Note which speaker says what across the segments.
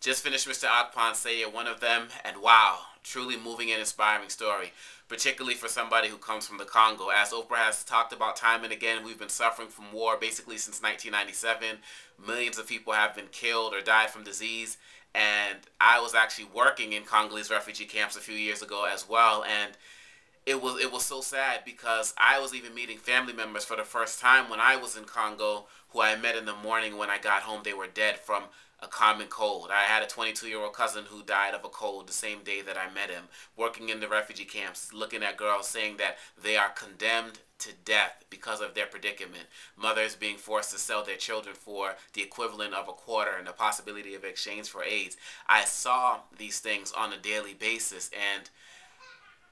Speaker 1: Just finished Mr. Akpan Seye, one of them, and wow, truly moving and inspiring story, particularly for somebody who comes from the Congo. As Oprah has talked about time and again, we've been suffering from war basically since 1997. Millions of people have been killed or died from disease, and I was actually working in Congolese refugee camps a few years ago as well, and it was so sad because I was even meeting family members for the first time when I was in Congo, who I met in the morning. When I got home, they were dead from a common cold. I had a 22-year-old cousin who died of a cold the same day that I met him, working in the refugee camps, looking at girls saying that they are condemned to death because of their predicament. Mothers being forced to sell their children for the equivalent of a quarter and the possibility of exchange for AIDS. I saw these things on a daily basis, and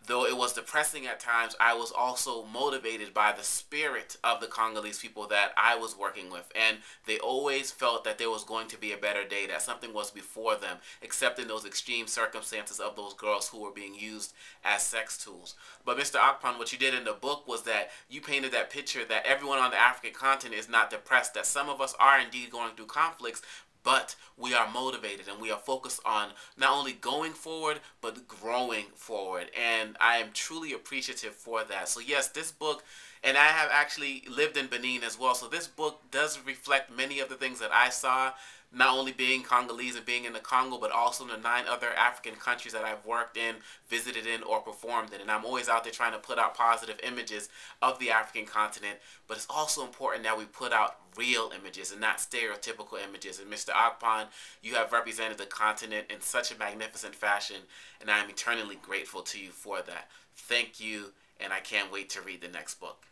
Speaker 1: though it was depressing at times, I was also motivated by the spirit of the Congolese people that I was working with. And they always felt that there was going to be a better day, that something was before them, except in those extreme circumstances of those girls who were being used as sex tools. But Mr. Akpan, what you did in the book was that you painted that picture that everyone on the African continent is not depressed, that some of us are indeed going through conflicts, but we are motivated and we are focused on not only going forward, but growing forward. And I am truly appreciative for that. So yes, this book, and I have actually lived in Benin as well, so this book does reflect many of the things that I saw, not only being Congolese and being in the Congo, but also in the 9 other African countries that I've worked in, visited in, or performed in. And I'm always out there trying to put out positive images of the African continent, but it's also important that we put out real images and not stereotypical images. And Mr. Akpan, you have represented the continent in such a magnificent fashion, and I am eternally grateful to you for that. Thank you, and I can't wait to read the next book.